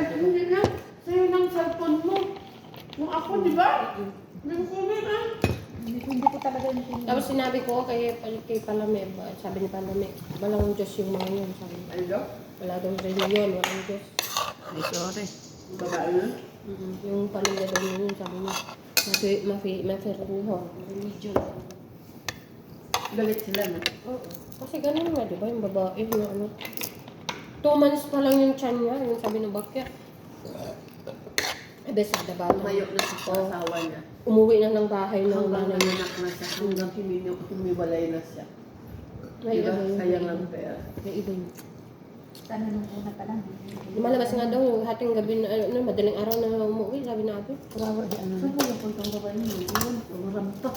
hindi na. Sa'yo ng cellphone mo. Yung ako, di ba? Yung kunin ah. Hindi ko talaga yung Tapos sinabi ko kay Palame, sabi ni Palame, walang Diyos yung mga yun. Sabi niya. Ano? Wala daw reliyon, walang Diyos. Ay, sorry. Yung babae yun? Yung pamilya daw yun, sabi niya. Religion. Galit sila na. Oo. Kasi ganun nga, di ba? Yung babae, yung ano. 2 months pa lang yung tiyan niya, yung sabi ng bakya. Eh, best na bata. Tumayo na sa asawa niya. Umuwi na ng bahay ng Hanggang nanay niya. nanganak na siya. Hanggang humiwalay na siya. May Diba? iba yun. Sayang ang pera. May iba yun. Sana nung una pa lang. Lumalabas nga daw yung hating gabi na, ano, madaling araw na umuwi, sabi na ate. Kawawa di ano. Saan mo yung puntang babae niya? Yun, umaramtok.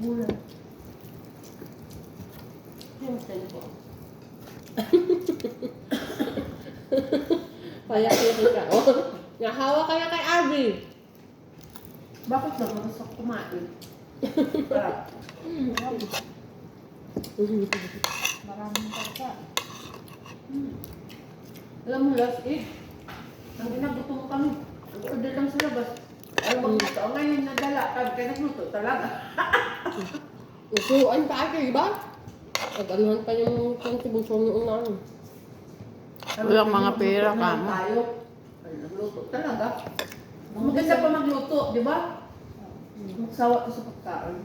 Mura. Yung cellphone. Kaya ka. Oh, nahawa kaya kay Abby. Bakit ba gusto ko kumain? Para. Maraming pagka. Alam mo, last week, ang inagutom kami. Nag-order lang sa labas. Alam mo, gusto ko ngayon nadala. Kaya nagluto talaga. Usuan pa ate, di ba? Nag-anuhan pa yung contribution yung una. Walang mga pera ka, Nagluto ma. tayo. Ay, nagluto talaga. Maganda pa magluto, di ba? Magsawa ka sa pagkain.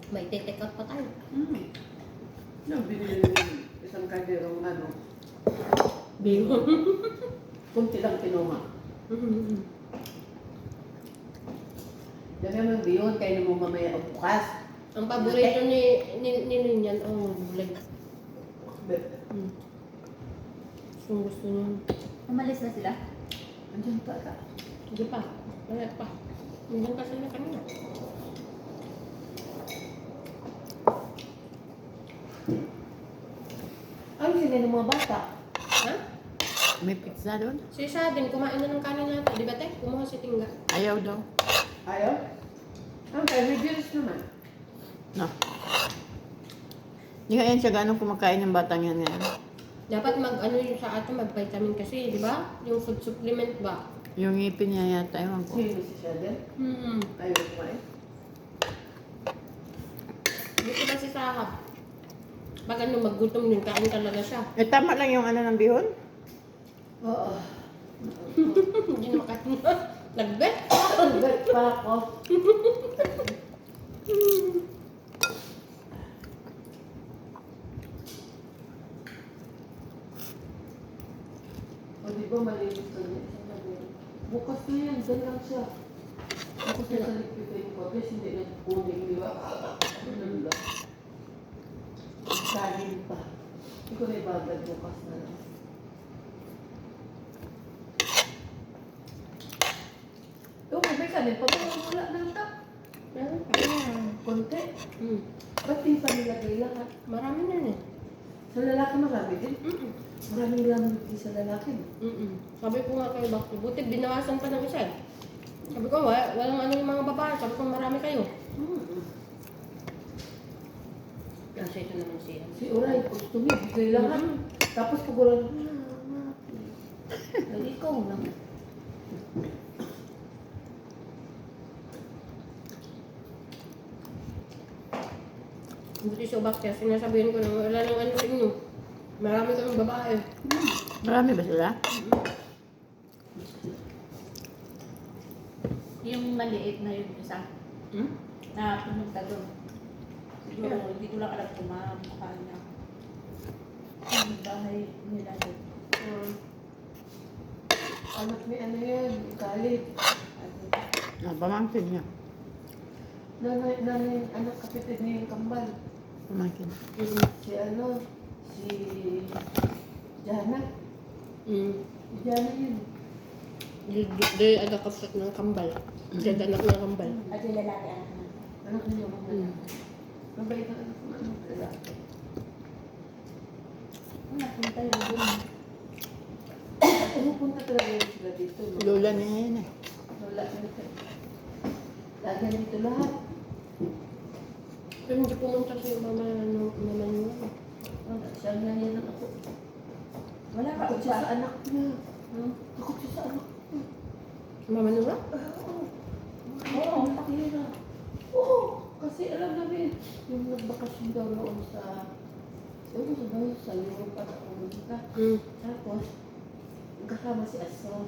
May take out pa tayo. Nabili ng isang kalderong ano. Bingo. Kunti lang kinuha. Dami mo biyon, kayo mo mamaya o bukas. Ang paborito ni Linyan, ang gulay. Gusto niya. Umalis na sila? Andiyan pa ka. Hindi pa. Wala pa. Nandiyan kasi na kanina. Ano sila ng mga bata? Ha? May pizza doon? Si Shadin, kumain na ng kanin natin. Di ba, te? Kumuha si Tingga. Ayaw daw. Ayaw? Okay, may juice naman. No. Hindi kaya siya gano'ng kumakain ng batang yan ngayon. Dapat ano yung sa atin, mag-vitamin kasi, di ba? Yung food supplement ba? Yung ngipin niya yata, ewan ko. Sino si Sheldon? Ayaw kumain. Dito ba si Sahab? Pag ano, maggutom yun, kain talaga siya. Eh, tama lang yung ano ng bihon? Oo. Hindi na makain. Nagbet? Nag-bet pa ako. O di ba malinis ka niya? Bukas na yan, dyan lang siya. Bukas na sa likpita yung pagkas, hindi nagpuning, di ba? Ganun lang. Kanin pa. Hindi ko na ibagad bukas na lang. Oo, may kanin pa. Wala na ito. Meron pa. Konti. Hmm. Ba't di pa nilagay lahat? Marami na eh. Sa lalaki marami din. Maraming laman din sa lalaki. Sabi ko nga kayo, bakit? Buti binawasan pa ng isa eh. Sabi ko, walang ano yung mga babae. Sabi ko, marami kayo. Kasi ito naman siya. Si Uray, gusto niya, bigay lahat. Tapos pag wala ikaw lang. Buti siya bakit? Sinasabihin ko na wala nang ano sa inyo. Marami kang babae. Marami ba sila? Yung maliit na yung isa na pumunta doon. Siguro, hindi ko lang alam kung mukha niya. Yung bahay nila doon. Anak ni ano yan, Khalid. Ah, pamangkin niya. Nanay, anak kapitid niya yung kambal. Pamangkin. Si ano, si Jana. Si Jana yun. Di ada kasat ng kambal. Di anak ng kambal. At yung lalaki anak na. Anak niya mga mabait ang anak ng anak lalaki. Napunta yun doon. Pumupunta talaga yun sila dito. No? Lola niya yan eh. Wala nito. Lagi dito lahat. Pero hindi pumunta si mama niyo. Siya nga yan ang ako. Wala ka Takot siya ba? sa anak niya. Takot siya sa anak niya. Mama nila? Oo. Takira. Oo, kasi alam namin, yung nagbakasyon daw noon sa Europe at Amerika. Tapos, kasama si Asron.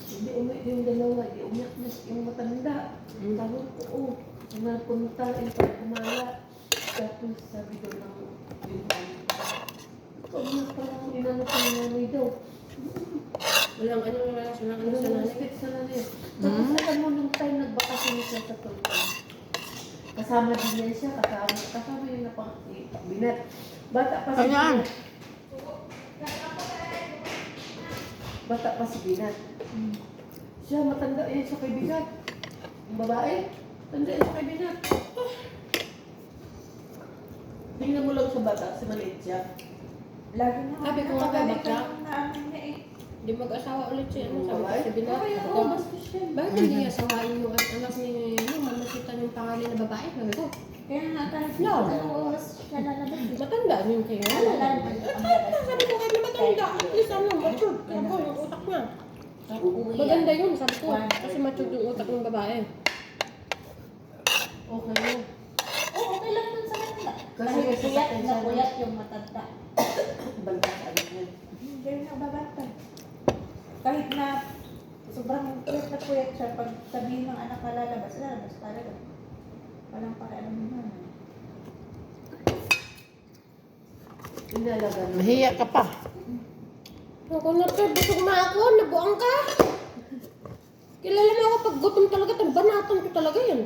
Hindi umiyak yung dalawa, hindi umiyak na yung matanda. Tawag ko, oo, napunta, yung pagkumala. Tapos sabi daw ng yung ikaw na parang inano pa yung nanay daw. Walang ano, wala silang ano Ano sa sa nanay. nanay? Sa nanay. Tapos alam mo, nung time nagbakasyon siya sa Tulpan. Kasama din yan siya, kasama yung binat. Bata pa si Ayan. Binat. Bata pa si Binat. Siya, matanda yan siya kay Binat. Yung babae, tanda yan siya kay Binat. Tingnan mo lang sa bata, si maliit siya. Lagi na Sabi ko nga, bakla. na ano niya eh. Hindi mag-asawa ulit si ano, sabi ko Babae? si Binat. Ay, Sabi oo, ko, bastos siya. bakit hindi asawain yung anak ni mamasitan yung pangalan na babae? Sabi ko, Kaya nga kahit No. anong oras siya lalabas eh. matanda yun kayo. Alala naman ang labas. Sabi ko kahit na matanda, at least ano, matured. Sabi ko, yung utak niya. Uuwi yan. Maganda yun, sabi ko. Kasi matured yung utak ng babae. Okay yun. Oo, okay lang dun sa kanila. Kasi Kahit may puyat sasakyan na siya, puyat yung matanda. Banta sa anak niya. Hindi na babantay. Kahit na sobrang puyat siya, pag sabihin ng anak na lalabas talaga. Walang pakialam naman. Inalaga na. Mahiya ka pa. Ako na to, busog na ako, nabuang ka. Kilala mo ako pag gutom talaga, banatan ko talaga yan.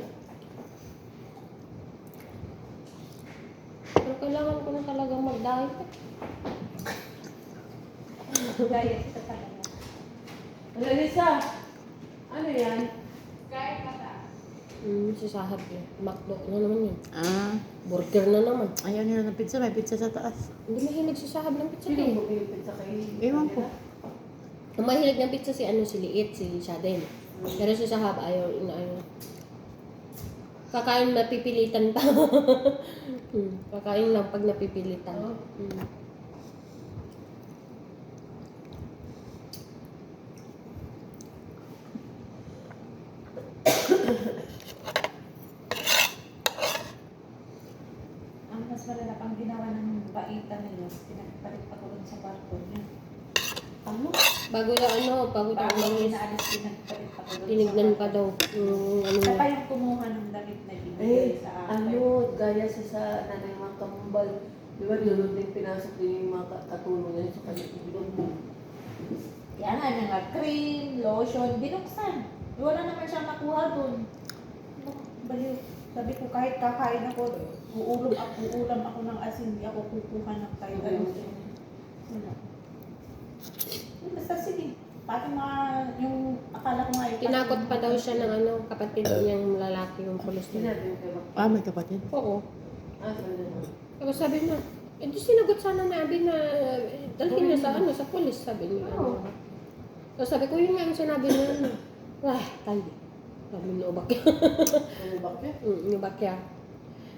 Pero kailangan ko na talaga mag-diet. Gaya sa kanila. Lisa, ano yan? Si Sahab yun. McDo na naman yun. Ah, Burger na naman. ayaw nila ng pizza. May pizza sa taas. Hindi mahilig si Sahab ng pizza Sino eh. mo pinipit sa kayo? Ewan ko. Ang mahilig ng pizza si ano, si Liit, si Shaden. Pero si Sahab ayaw, inayaw. Kakain napipilitan pa. Kakain lang pag napipilitan. Oh. Ang mas malala pang ginawa ng baita nila, pinagpalit ako dun sa barko niya. Ano? Bago na Bago umalis, inaalis, pinagpalit ako dun tinignan sa pa barko. daw yung ano Siya niya. pa yung kumuha ng damit na binigay Eh, sa akin. ano, gaya siya sa nanay mga kamumbal. Di ba, doon din pinasok din yung mga katulong niya sa kanya. Kaya nga niya nga, cream, lotion, binuksan. Wala naman siya nakuha dun. Baliw. Sabi ko, kahit kakain ako, uulam ako ng asin, hindi ako kukuha ng kayo. Wala. Basta sige. Pati mga, yung akala ko nga yung... Tinakot pa daw siya ng ano, kapatid niyang lalaki yung pulis niya. Sinabi mo kayo ba? Ah, may kapatid. Oo. Ah, sabi na. Tapos sabi niya, di sinagot sana na Abi na dalhin niya sa ano, sa pulis, sabi niya. Oo. Tapos sabi ko, yun nga yung sinabi niya. Wah, tayo. Sabi niya, ubak. Ano ba kayo? Ubak ya.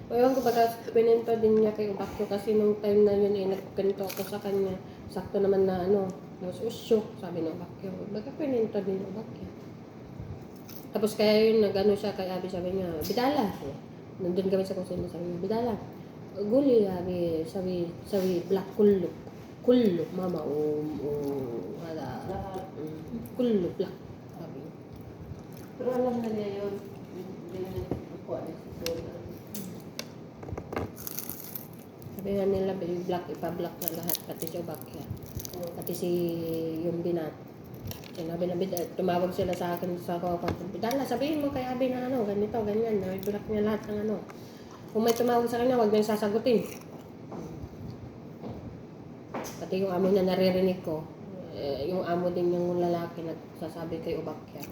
Ewan ko baga, pinento din niya kay Ubakyo kasi nung time na yun eh, nagkanto ako sa kanya. Sakto naman na ano, usyo, sabi ng Ubakyo. Baga pinento din ng Ubakyo. Tapos kaya yun, nag-ano siya kay Abi, sabi niya, Bidala. Nandun kami sa kusina, sabi niya, Bidala. Guli, sabi, black kullo. Kullo, mama, wala. Lahat. Kullo, black. Sabi niya. Pero alam na niya yun. Hindi na nakuha niya sa sola. Sabi nga nila, black, ipa-black na lahat, pati si Ubakyo. Pati si yung binat. Sinabi na tumawag sila sa akin sa kuwantan. Bidala, sabihin mo kay Abi na ano, ganito, ganyan. Nag-block niya lahat ng ano. Kung may tumawag sa kanya, huwag niyang sasagutin. Pati yung amo na naririnig ko, yung amo din yung lalaki nagsasabi kay Ubakya.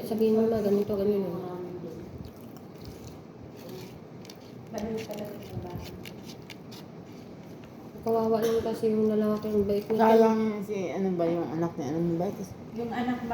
Sabihin mo na, ganito, ganyan. Baliw talaga yung bahay. Kawawa lang kasi yung lalaki, yung bait niya. Sayang si, ano ba yung anak niya? Anong bait? Yung anak